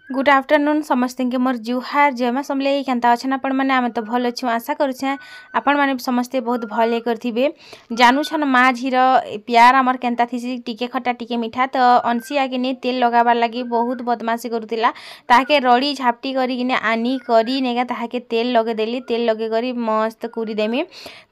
Good afternoon समस्त के मोर जुहार जयमा समले केनता अच्छा आपण मैंने आम तो भल अच्छे आशा करुचे आपण मैंने समस्ते बहुत भल करथिबे जानू छन माँ झीर प्यार आमर केनता थी टिके खट्टा टिके मीठा तो अंशी आगे तेल लगाबार लगी बहुत बदमाशी करुला ताके रड़ी झापटी करी आनी करी नेगा ताके तेल लगेदेली तेल लगे करी मस्त कुरी देमी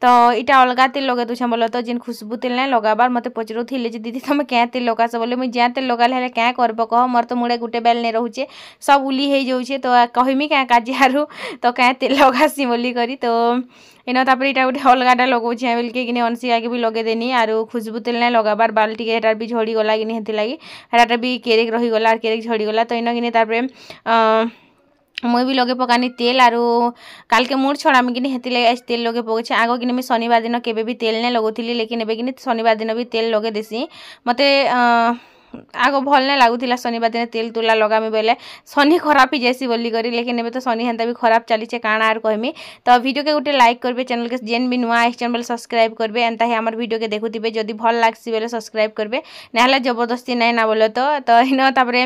तो इटा अलग तेल लगे दूछे बोल तो जिन खुशबू तेल ना लगाबार मत पचरुले दीदी तुम क्या तेल लगास बोले मुझे ज्या तेल लगाले क्या करब कह मोर तो मुड़े गुटे बेल नहीं रोचे सब उली हो जाऊे तो कहमी क्या काजियारू तो क्या तेल लगासी बोली करी तो इन तापर यहाँ गोटे अलगाटा लगाऊे बोलिके कि अंशी आगे भी लगेदेनी आरो खुशबू तेल ना लगाबार बाल टे भी झड़ी गला कि लगी हेटा भी केरेक रहीगला केरेक झड़ीगला तो इन कि मुई भी लगे पकानी तेल आरो काल के मूड छड़ामी कि हेती लगे तेल लगे पकाचे आग कि शनिवार दिन केबे भी तेल नहीं लगोली लेकिन एबे कि शनिवार दिन भी तेल लगे देसी मते आग भल नहीं लगुला शनिवार दिन तेल तुला लगामी बोले शनि खराब ही जैसी बोली करी लेकिन एबे तो शनि हेन्ता भी खराब चली काण आर कहमी तो वीडियो के गोटे लाइक करबे चैनल के जेन भी नुआ आइछन बोले सब्सक्राइब करबे एंता ही हमर वीडियो के देखुथिबे जदी भल लागसी बोले सब्सक्राइब करबे नाहले जबरदस्ती नहीं ना बोले तो इन तापरे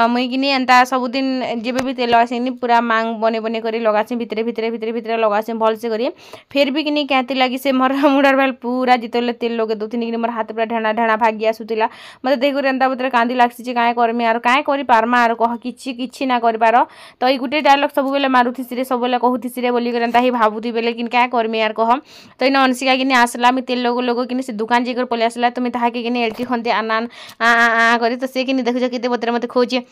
मुई किनी एंता सब दिन जेबे भी तेल लगासी पूरा मांग बने बने करी लगासी भितरे भितरे भितरे भितरे लगासी भल से करी फिर भी किनी कहती लगी से मोर मुडर बेल पूरा जितले तेल लगे दोथिनी कि मोर हाथ पूरा ढेणा ढेणा भागी आसुतिला मते देखुर एंता बतरे कांदी लागसी काय करमी आर काय करि पारमा आर कह किछि ना करि पार तो ई गुटे डायलॉग सब बेले मारुथिसी रे सब बेले कहूथिसी रे बोली करंता ही भाबुथि बेले किन काय करमी आर कह तो इन अंशिका किनी आसला मी तेल लोगो किनी से दुकान जेकर पले आसला तो मी ताहा के किनी एडकी खंते आनान आ करी तो से किनी देखुछ केते बतरे मते खोजे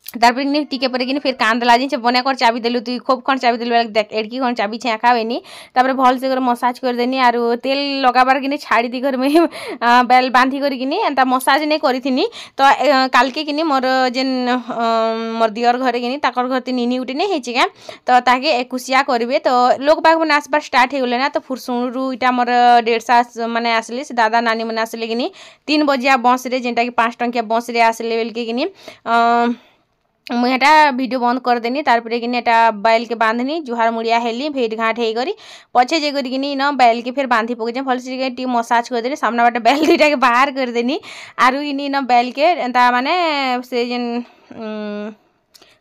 तारपर कि टिके पर कि फिर कांदला जी बने कर चाबी देलु तु खूब खंड चाबी देलु देख एडकी खंड चाबी छे खावेनी तापर भल से कर मसाज कर देनी आर तेल लगाबार कि छाड़ी दी घर में बेल बांधी कर कि एंता मसाज नहीं करी तो काल के कि मोर जेन मोर दियर घरे कि ताकर घर ते निनी उठे नहीं क्या तो ताके एकुशिया करेंगे तो लोग बाग मैंने आसबार स्टार्ट हो गले ना तो फुरसुणु इटा मोर 150 मैंने आसले से दादा नानी मैंने आसले कि 3 बजिया बस रे जेनटा कि 5 टंकिया बस रे आसले बोल के कि मुझे वीडियो बंद कर देनी तारपरे कि बैल के बांधनी जुहार मुड़िया हेली भेट घाट हो करी पछे जे करी न बैल के फिर बांधी पके भल से टी मसाज कर देनी सामना बाटे बैल दुईटा के बाहर कर देनी आरु इन न बैल के एंता माने से जेन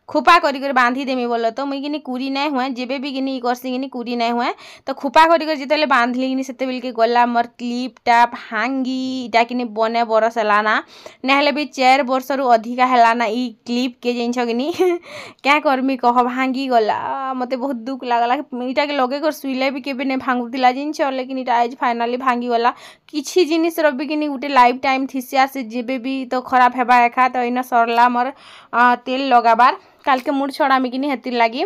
खुपा करी बांधी देमी बोल तो मुई कि कुरी नहीं हुए जेबे भी कि करसी कि कुरी नहीं हुए तो खुपा करी जिते बांधली कि से बेल के गला मोर क्लिप टा भांगी इटा कि बने बरस हेलाना ना भी 4 वर्ष रु अधिका हेलाना ई क्लिप के जिनस कि क्या करमी कह भांगी गला मते बहुत दुख लगला इटा के लगे कर सुईले भी केबे नहीं भांगुला जिनस लेकिन इटा आज फाइनाली भांगी गला किछि जिनिस रबी कि गोटे लाइफ टाइम थीसिया से जेबे भी तो खराब हेबा एखा तो इन सरला मोर तेल लगाबार काल के मूड छड़ामी कि हेतिर लगी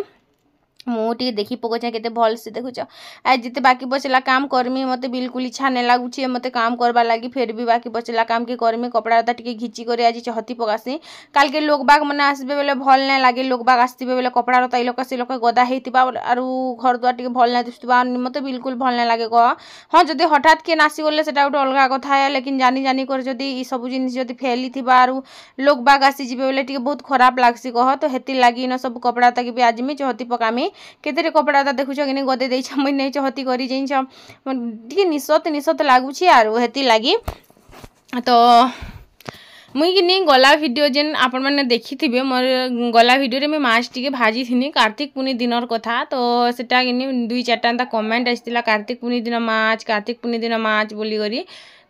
मुझे देखी पकोचे केते भल से देखुच आज जिते बाकी बचला काम करमी मते बिल्कुल इच्छा नहीं लगुचे मते काम करबा लगी फिर भी बाकी बचला काम के करमी कपड़ा लता टिके घिची कर आज चहती पकासी काल के लोग बाग मैंने आसबे बेले भल नहीं लगे लोग बाग आसबे बेले कपड़ा लता इलोक से लोक गदा होता आर घर द्वार टे भल नहीं दिखा मत बिल्कुल भल नहीं लगे कह हाँ जब हठात के नासीगले से गोटे अलग कथा है लेकिन जानी जानी कर जदि सब जिन फेली थी आर लोग बाग आसीजे बेले टे बहुत खराब लगसी कह तो हेतिर लगी इन सब कपड़ा तक भी आज मी चहती पकामी केते कपड़ा देखुच कि गदे दे मुझे नहीं चहती करी निशत निशत लगुच आर हेती लगी तो मुई कि गला वीडियो जेन आपण मैंने देखी थे मोर गला वीडियो रे मैं माछ टी भाजी थी कार्तिक पुनी दिनर कथा तो सेटा कि 2-4टा कमेंट आसला कार्तिक पुनी दिन माछ कार्तिक पुनी दिन माछ बोली करी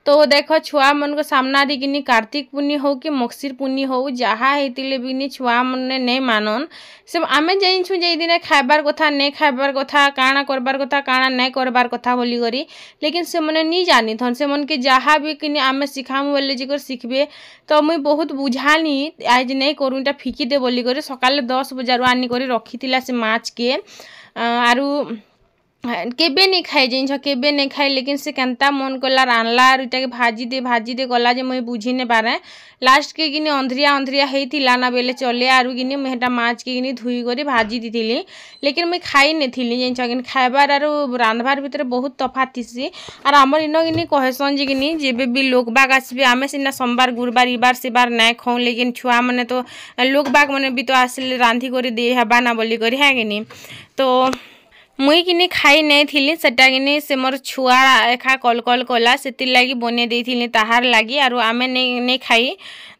तो देख छुआ मन को सामना कि कार्तिक पुनी हो कि मक्सिर पुनी हो जहाँ होते भी छुआ मैंने नहीं मानन से आम जाइछु जे दिन खाइबार कथा नहीं खाइबार कथा काଣା करबार कथा काଣା नहीं करबार कथा बोली करी लेकिन से मैंने नहीं जानी थन से मन के जहाँ भी कि आम शिखामु बोले जी शिखबे तो मुई बहुत बुझानी आज नहीं करूँ इटा फिकी दे बोली करी सकाले 10 बजे आनी कर रखी से माछ के आरु केबे नहीं खाए जिनस केबे नहीं खाए लेकिन से केनता मन कला रानला आर इटा के भाजी दे गला जे मुई बुझी नहीं पारे लास्ट के कि अंधरिया अंधरिया होता ना बेले चले आरु कि मुझे माछ के कि धुई कर भाजी दी लेकिन मुई खाई नहीं जिनस कि खाइबार आर रांधबार भितर बहुत तफात थी आर आमर इन कि कहसन जे कि जेबे भी लोग बाग आसबे आमे सीना सोमवार गुरुवार इबार सेबार नहीं खाऊँ लेकिन छुआ मैंने तो लोग बाग मैंने भी तो आसले रांधि कर दे हेबा ना बोली कर है कि तो मुई कि खाई नहीं थी सेटा कि से मोर छुआ एखा कल कल कला से लगी बने देती ताहार लगी आर आमे नहीं खाई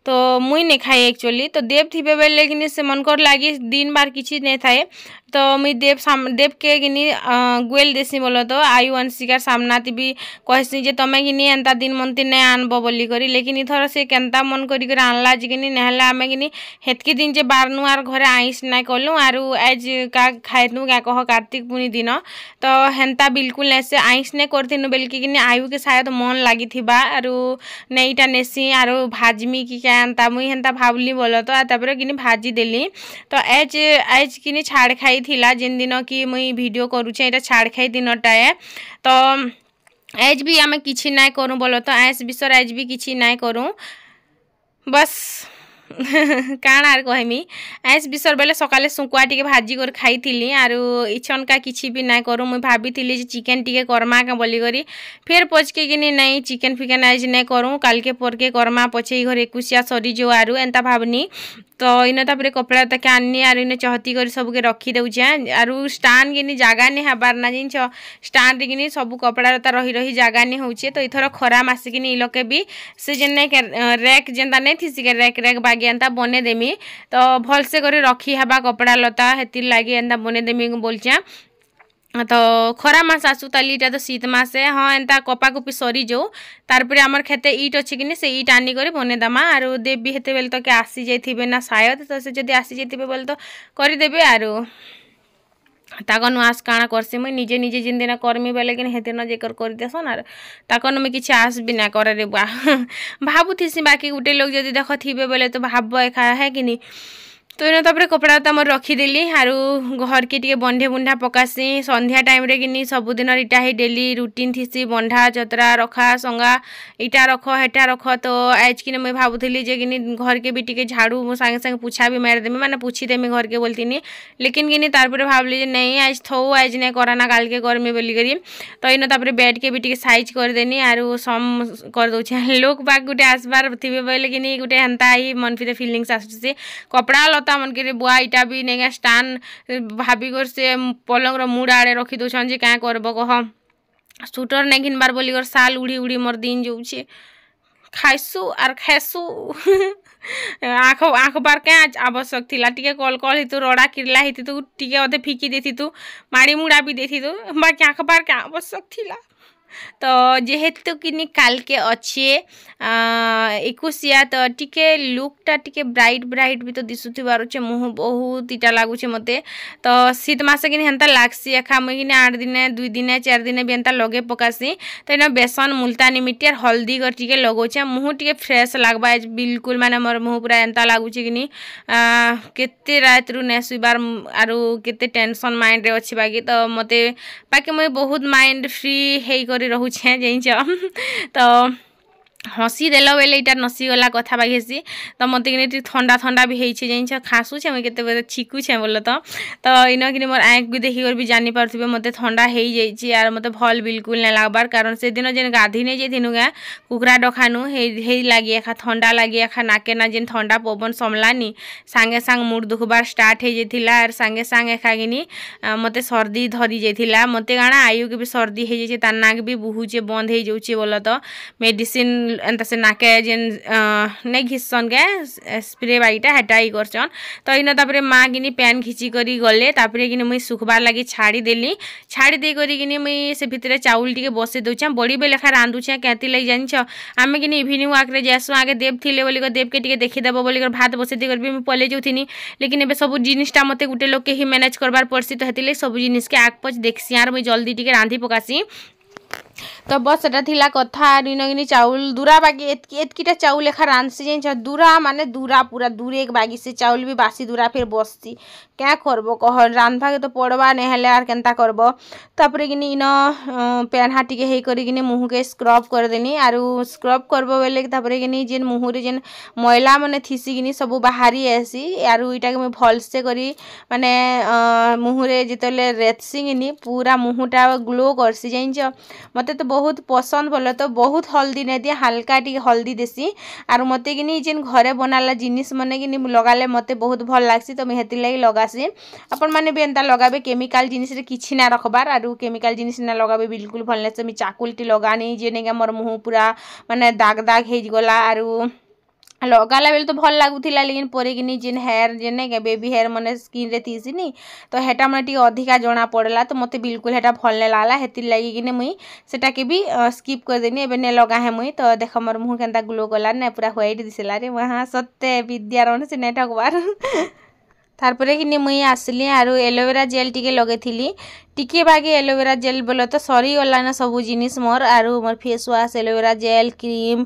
तो मुई नहीं खाए एक्चुअली। तो देव थे बेले कि से मनकर लगी दिन बार किसी नहीं थाए तो मुई देव के कि गुएल देसी बोल तो आयु अंशिकार सामना भी कहसी जे तमें कि एंता दिन मनती नहीं आनब बोली करी लेकिन इथर से केन्ता मन कर आनला जे कि नहले आमे कि हेतकी दिन जे बारनु आर घरे आइस ना कलु आरु एज का खाइनु क्या कह कार्तिक पुनी दिन तो हेन्ता बिल्कुल ऐसे आइस नहीं करथिनु बेलकी कि आयु के शायद मन लगी थिबा आरु नईटा नेसी आरु भाजमी कि क्या एंता मुई हेन्ता भावली बोल तो तापर कि भाजी देली तो एज एज कि छाड़ खाई थिला जिन दिन कि मुई वीडियो करूछे एटा छाड़ खाई दिनटा है तो एज भी आम किसी ना करूँ बोलो तो आइस विषय एज भी किसी ना करूँ बस काण आर कहमी आइस विषय बेले सकाले सुकुआ टिके भाजी कर खाई थी आरु इछन का किसी भी ना करूँ मुई भाभी थी चिकेन टिके करमा का बोली करी फिर पचके कि नहीं चिकेन फिकेन आज नहीं करूँ काल के पर के करमा पचे घर एकुशिया सरी जो आरु एंता भावनी तो इन तापर कपड़ा तक आनी आर इन चहती कर सबके रखी दौचे आरु स्टान कि जगह नहीं हबार ना जिन स्टान कि सब कपड़ा लता रही रही जगह नहीं होचे तो इथर खरा मासिक इलोके भी से जेन रैक जेनता नहीं थी रैक रैक बागी एंता बने देमी तो भलसे कर रखी हवा कपड़ा लता हेतिर लगी एंता बने देमी बोलचे तो खरा मास आसू ताली इटा तो शीत मास है हाँ एंता कपा कपी सरी जो तारपरे आमर खेते ईट अच्छे कि से ईट आनी कर बनेदमा आरु देव भी हेते बेले तो के आसी जाइथिबे ना शायद तो से जदि आसी जाइथिबे बोले तो करदेबे आरु ताकन आस काଣା करसी मुई निजे निजे जिन दिन करमी बेले कि हेते न जेकर कर देसन आर ताकन मुई किछि आस भी ना करे रे बा भाबुथिसी बाकी गुटे लोग जदि देख थिबे बेले तो भाबबो एखा है कि नहीं तो इन तापर कपड़ा तो मोर रखीदेली आरु घर के टिके बंधे बुंढा पकासी संध्या टाइम रे कि सबुदिन इटा ही डेली रुटीन थीसी बंधा चतरा रखा संगा इटा रख हेटा रख तो आज कि मुझे भावुली जे कि घर के भी टिके झाड़ू सांगे सांगे पूछा भी मारिदेमी माने पूछीदेमी घर के बोलती लेकिन कि तारपर भावली नहीं आज थो आज नहीं कराना काल के करमी बोली करी तो इन तापर बेड के भी टिके साइज करदेनी आरु सम कर दौचे लोक बाग गुटे आसबार थे बोले कि गुटे हेन्ता ही मनफिते फिलिंग्स आसुचे कपड़ा लता मन के बुआ इटा भी नहीं स्टान भाभी कर से पलंग मुड़ आड़े रखी दौन जे क्या करब कह सुटर नहीं घिनबार बोली कर साल उड़ी उड़ी मोर दिन जाऊे खाइसु आर खाइसु आँख आँख बार क्या आवश्यक थिला टिके कल कल हितु रड़ा किरला हितु टिके अधे फिकी देती तू माड़ी मुड़ा भी देती तू बाकी आँख बार क्या आवश्यक थिला तो जेहेतु कि काल के अच्छे एकुशिया तो टिके लुकटा टिके ब्राइट ब्राइट भी तो दिशुथिबार अच्छे मुँह बहुत इटा लगुचे मते तो शीत मासे कि हेन्ता लागसी एखा मुई कि 8 दिन 2 दिन 4 दिन भी एन्ता लगे पकासी तो इन बेसन मुल्तानी मिट्टी और हल्दी कर टिके लगौचे मुँह टिके फ्रेश लगवा आज बिल्कुल माने मोर मुँह पूरा एन्ता लगुचे कि केते रात रु ने सुबार आरु केते टेंशन माइंड रे अच्छी बाकी तो मते बाकी मुई बहुत माइंड फ्री हे कर रोचे जाइछ तो हसी देल बेले इटा नसीगला कथा बाघेसी तो मत कि ठंडा ठंडा भी होइछे जाइछ खासुछे मुझे केते छिकुछे बोल तो इन कि मोर आँख भी देखिक भी जानी पारे मत ठंडा हो जाइए आर मत भल बिल्कुल नहीं लगबार कारण से दिन जेन गाधी नहीं जाइनु क्या कुकुरा डखानु हे लगी एखा ठंडा लगी एखा नाके ना जेन ठंडा पवन समलानी सांगे सांग मुड दुखबार स्टार्ट हो जाइला आर सांगे सांग एखा कि मत सर्दी धरी जाइला मत काଣା आयु के भी सर्दी हो जाइए तार नाक भी बहुचे बंद हो जाऊे बोल तो मेडिसिन एंता से नाके जेन नहीं घिसन के स्प्रे बाईटा हेटा ही करछन तो इन तापर माँ कि पैन खिची करी गले तापर कि मुई सुखबार लगी छाड़ी देली छाड़ी दे करी कि मुई से भितर चाउल टिके बसे दउछे बड़ी बे लेखा रांधुछे केती लगी जानिछ आमे कि इवनिंग वाक रे जासु आगे देव थिले बोली देव के टिके देखिदेव बोली भात बसे दे भी पले जाऊथिनी लेकिन एबे सब जिनिसटा मते गुटे लोग के ही मैनेज करबार पड़सी तो हेतिले सब जिनिस के आग पच देखसी आर मुई जल्दी टिके रांधी पकासी तो बस सेटा थिला कथा इन चाउल दूरा बागी एतकीटा चाउल लेखा रांधसी जाइछ दूरा माने दूरा पूरा दूरे एक बागी से चाउल भी बासी दूरा फिर बससी क्या करब कह रांधवा के तो पड़वा नहीं हेले आर केनता करब तापर कि इन पेन्हा टिके हे करी मुँह के स्क्रब कर देनी आरु स्क्रब करब बेले तापर कि जेन मुँह रे जेन मैला माने थीसी कि सब बाहरी आसी आरु इटा के भलसे करी माने मुँह रे जितले रेतसी कि पूरा मुँहटा ग्लो करसी जाइछ मते तो बहुत पसंद बोल तो बहुत हल्दी नहीं दिए हल्का टी हल्दी देसी आर मते कि जेन घरे बनाला जिनिस मने कि लगाले मते बहुत भल लागसी तो मैं हेति लगी लगासी अपन माने भी एंता लगाबे केमिकल जिनिस रे किछि ना रखबार आरु केमिकल जिनिस ना लगाबे बिल्कुल भल नहीं से चाकुलटी लगानी जे नेगा मोर मुँह पूरा माने दाग दाग हे गला आरु लगाला बेले तो भल लगुला लेकिन पर जेन हेयर जेन नहीं बेबी हेयर मैंने स्किन रे थीसी तो हेटा मैंने अधिका जना पड़ला तो मत बिल्कुल हेटा भल नहीं लगला हेतिर लगे मुई सेटा के भी स्किप करदेनी एबे ने लगा है मुई तो देख मोर मुँह केनता ग्लो कला ना पूरा व्हाइट दिसला रे वहाँ सत्य विद्यारण से नहीं ठकबार तारपरे कि मुई आसली आरु एलोवेरा जेल टिके लगे टिके बागे एलोवेरा जेल बोले तो सरी गला ना सब जिनिस मोर आरु मोर face wash aloe vera gel cream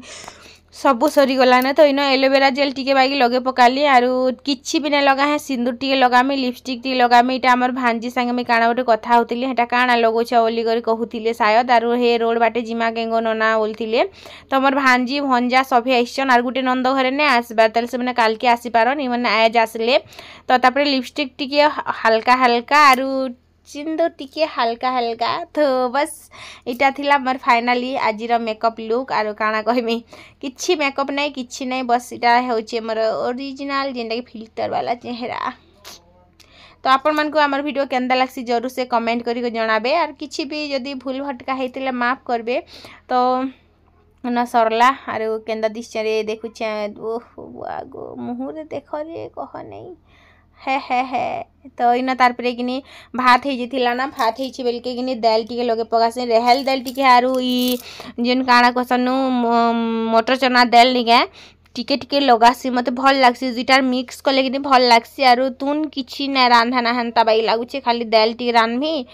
सबू सरी गला ना तो इन एलोवेरा जेल टिके बागी लगे पकाली आरु किछि भी नहीं लगा है सिंदूर टिके लगामी लिपस्टिक टिके लगामी इटा हमर भांजी संगे मैं काना गोटे कथा होतिली हेटा काना लगोछ ओली करी कहूतिले शायद आरु हे रोड बाटे जिमा गेंगो नना बोलतिले तो हमर भांजी भंजा सभे आइछन आर गुटे नंद घरे ने आसबार तले से माने काल के आसी पारन इमने आज आसले तो तापरे लिपस्टिक टिके हल्का हल्का आरु सिंदूर टिके हल्का हल्का तो बस इटा थिला मोर फाइनाली आजिर मेकअप लुक आरो काना कहमी किछि मेकअप नहीं किछि नहीं बस इटा होचे मोर ओरिजिनल जेंटा कि फिल्टर वाला चेहरा तो आपण मन को हमर वीडियो केंदा लागसी जरूर से कमेंट करी जणाबे आर किछि भी जदी भूल भटका हेतिले माफ करबे तो न सरला आरो केंदा दिसरे देखुछे ओह आगो मुंह रे देख रे कह नहीं है तो इन तारपरे कि भात हो ना भात हो बेल के दाल टिके लगे पकासे रेहल दाल टिके आरु ई जेन काଣା कहसनु मटर चना दाल निके टिके टिके लगासी मत भल लागसी दुईटार मिक्स कले कि भल लागसी आरु तुन किछि ना रांधा ना हेन्ता बाई लागुचे खाली दाल टिके रांधमी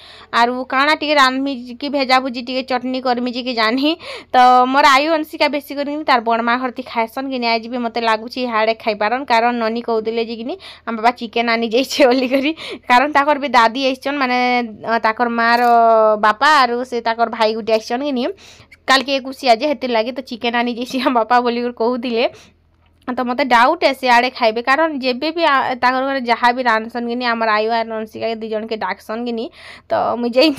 आरु काଣା टिके रांधमी कि भेजा भुजी टिके चटनी करमी जे कि जानी तो मोर आयु अंशिका बेसी करनी तार बड़मा घरती खाएसन कि आज भी मते लागुची हाड़े खाई पारन कारण ननी कहउदिले जे कि हम बाबा चिकेन आनी जाइछे ओली करी कारण ताकर भी दादी आइछन माने ताकर मार बापा आरु से ताकर भाई गुटे आइछन कि काल के एकुसी आज हेतिर लागे तो चिकेन आनी जाइछे हम बापा बोली कहउदिले तो मत डाउट है सियाड़े खाइबे कारण जेबे भी ताकर घर जहाँ भी रांधसन कि आमर आयु आर नंसिका के दुजन के डाकसन कि तो मुझे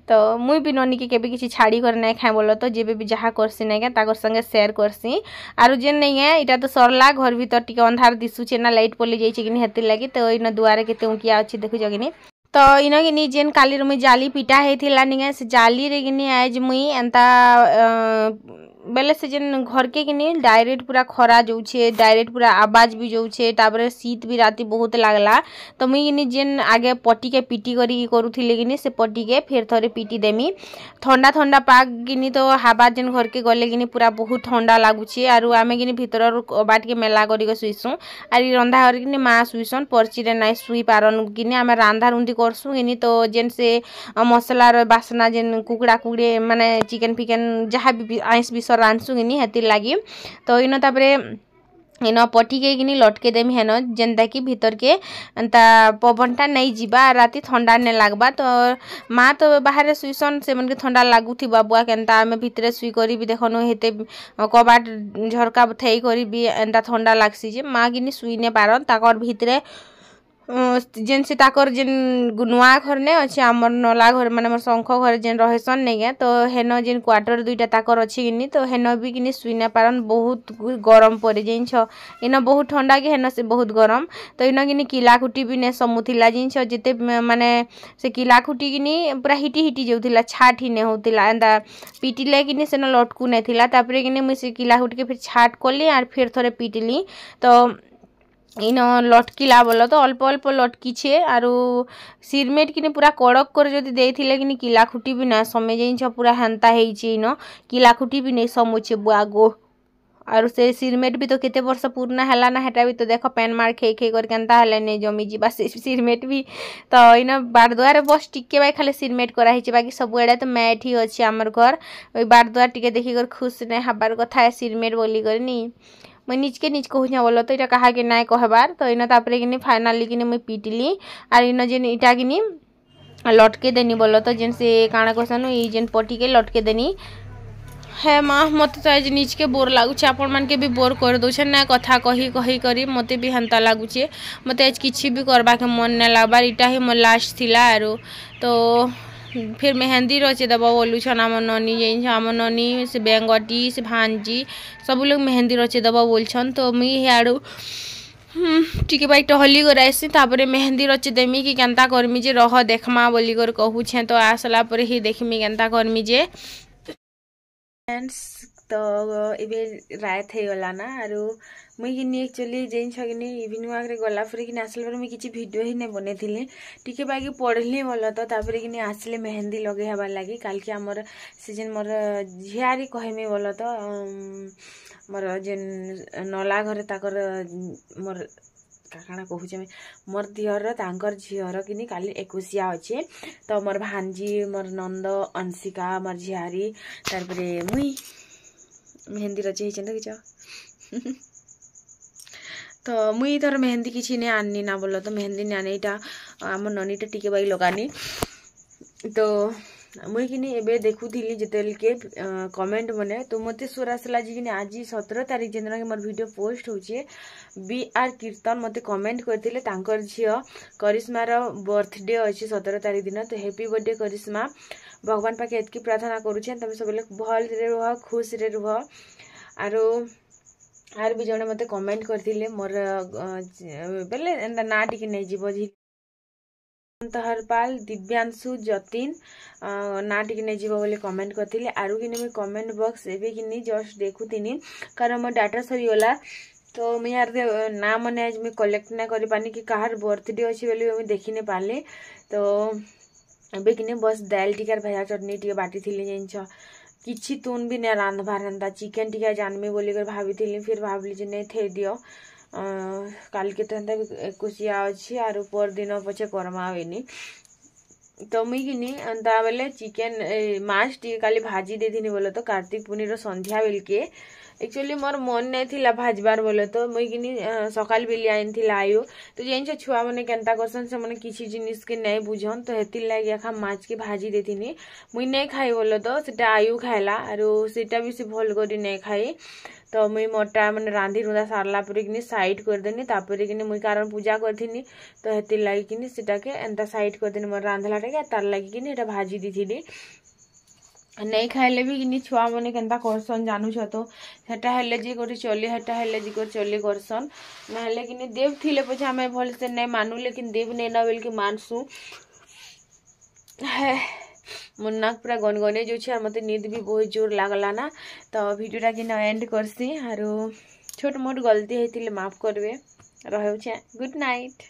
तो मुई भी ननी के केबे किसी छाड़ी कर नहीं खाए बोलो तो जेबे भी जहाँ करसी नहीं ताकर संगे शेयर करसी आरु जेन नहीं है इटा तो सरला घर भीतर टिके अंधार दिशुचे ना लाइट पली जाइए कि हेतिर लगी तो इन दुआरे केते उकिया अच्छी देखुछ कि तो इन कि जेन काली मुई जाली पिटा होता नहीं से जाली रे कि आज मुई एंता बेले से जेन घर के कि डायरेक्ट पूरा खरा जाऊे डायरेक्ट पूरा आवाज भी जाऊे तापर शीत भी राति बहुत लगला तो मुई कि जेन आगे पटी के पिटी करी करूथिले कि से पटी के फिर थोड़े पिटी देमी ठंडा ठंडा पाग कि तो हवा जेन घर के गले कि पूरा बहुत ठंडा लगुचे आरु आमे कि भीतर बाट के मेला करी शुईसु आर रंधा घर कि माँ शुईसन पर्ची रे नाई शुई पारन कि आम रांधा रुंधी करसु कि तो जेन से मसलार बासना जेन कुकड़ा कुकड़े माने चिकेन फिकेन जहाँ भी आइस विष रांधसु कि हेतिर लगी तो इन तापरे इन पटिके कि लटके देमी हेन जेनता कि भीतर के एंता पवनटा नहीं जीवा राति ठंडा नहीं लगवा तो माँ तो बाहर शुईसन से मन के ठंडा लगुथी बुआ केनता आम भितर शुई करी भी देखनु हेते कबाट झरका थई करी भी एंता ठंडा लगसी जे माँ कि शुई नहीं पारन ताकर भितरे जेन से ताकर जेन नुआ घर ने अच्छे आमर नला घर माने मोर शंख घर जेन रहेसन नहीं गए तो हेन जेन क्वार्टर दुईटा ताकर अच्छी कि तो हेन भी कि शुई ना पारन बहुत गरम पड़े जिनछ इन बहुत ठंडा कि हेन से बहुत गरम तो इन कि किलाखुटी भी ने समूला जिनछ जिते माने से किलाखुटी कि पूरा हिटी हिटी जाऊला छाट ही नहीं होता एंता पिटिले कि सेन लटकू नहीं थिला तापरे कि मुझे से किलाखुटी के फिर छाट कली आर फिर थोड़े पिटली तो इन लटकिला बोल तो अल्प अल्प लटकीछे आरु सिरमेट कि पूरा कड़क कर जदि देथिले कि किलाखुटी भी ना समय जिनछ पूरा हेन्ता हेइछे इन किलाखुटी भी नहीं समूचे बुआगो आरु से सिरमेट भी तो केते वर्ष पुराना हैला ना हेटा भी तो देख पेन मार खे खे कर केनता हैले नहीं जमी जीवा सिरमेट भी तो इन बारदुआर बस टिके बाई खाली सिरमेट करा हिचे बाकी सब एडा तो मैट ही अच्छे आमर घर ओई बारदुआर टिके देखी कर खुश नहीं हबार कथा है सिरमेट बोली करनी मुई निज के निज कहूँ बोलो तो इटा कहा कि ना कहबार तो इन तापरे कि फाइनाली कि मुई पिटली आर इन जेन इटा कि लटके देनी बोलो तो जेन से काଣା कहसन ई जेन पटी के लटके देनी है माँ मत तो आज निज के बोर लगुचे आपण मान के भी बोर कर दौन ना कथा कही कही करी मते भी हेन्ता लगुचे मत आज किसी भी करवा के मन नहीं लगबार इटा ही मोर लास्ट थिला आरो तो फिर मेहंदी रचे दबा बोलुछन आम ननी जे आम ननी से बेंगटी से भांजी सब लोग मेहंदी रचे दबा बोलछन तो मुई हियाड़ू टिके बाई टहली कर आसी तापरे मेहंदी रचे देमी कि केनता करमी जे रह देखमा बोली कर कहूछे तो आसला पर ही देखमी केनता करमी जे फ्रेंड्स तो एबे रात हो गला ना आरो मुई किनी एक्चुअली जेन छगिनी इवनिंग वॉक रे गला फिर किनी आसले पर मुई किछि वीडियो ही ने बने थिले टिके बाकी पढ़ली बोल तो तापर किनी आसले मेहंदी लगे हबार लागी काल के हमर सीजन मोर झियारी कहमे बोल तो मोर जेन नला घरे ताकर मोर काकाना कहूचे मोर दिहर तांकर झियर किनी काली 21 अच्छे तो मोर भांजी मोर नंद अंशिका मोर झियारी तारपरे मुई मेहंदी रचे हिचन किछ तो मुई थर मेहंदी किछि ने आननी ना बोलो तो मेहंदी ने आनेटा आम ननीटा टिके बाई लगानी तो मुई किनी एबे देखुथिली जेतेल के कमेंट मने तो मते सुर आसला जी किनी आज 17 तारिख जेन के मोर वीडियो पोस्ट होचे BR कीर्तन मते कमेंट करथिले तांकर झियो करिश्मा रो बर्थडे अछि 17 तारिख दिन तो हैप्पी बर्थडे करिश्मा भगवान पाके एतकी प्रार्थना करूछे तमे सब लोग भल रे रह खुश रे रह आर भी जने मते कमेंट करथिले मोर बेले एंदा ना टिके नै जीवो हरपाल दिव्यांशु जतिन ना टिके नै जीवो बोले कमेंट करथिले आरु किने मैं कमेंट बॉक्स एबे किनी जस्ट देखुथिनी कारण मोर डाटा सरी गला तो मैं यार ना मने आज मैं कलेक्ट ना करि पानी कि कहार बर्थडे अछि बोले मैं देखि नै पाले तो एबे किने बस दाल टिकार भजा चटनी टिके बाटी थिले जेंछ किछि तून भी नै रांधबार रंदा चिकन टिका जानमे बोली कर भाभी थिली फिर भाबली जे नै थे दियो काल के तो 21 अच्छी आर पर दिन पछे करमा होनी तो मुई किनी अंता बेले चिकन माछ टी काली भाजी दे दिनी बोले तो कार्तिक पुनीर संध्या बेल के एक्चुअली मोर मन नहीं थिला भाजबार बोले तो मुई किनी सकाल बेली आइन थिला आयु तो जेन छुआ माने केनता करसन से माने किछि जिनिस के नहीं बुझन तो हेति लागि आखा माछ के भाजी देथिनी मुई नहीं खाई बोले तो सेटा आयु खाइला आरो सेटा भी से भल करी नहीं खाई तो मुई मोटा माने रांधी रुंदा सारला पर किनी साइड कर देनी तापर किनी मुई कारण पूजा करथिनी तो हेति लागि किनी सेटा के एंता साइड कर देनी मोर रांधलाटा के तार लागि किनी एटा भाजी दिथिनी नहीं खाइले भी किनी छुआ माने केनता करसन जानू छ तो हेटा हेले जी करी चली हेटा हेले जी कर चली करसन ना हेले किनी देव थिले पछे हमें भल से नहीं मानू लेकिन देव नहीं ना बेल के मानसु है मोर नाक पूरा गनगने जो छे मते नींद भी बहुत जोर लागला ना तो वीडियोटा कि एंड करसी आरो छोट मोट गलती हेतिले माफ करबे रहउ छे गुड नाइट।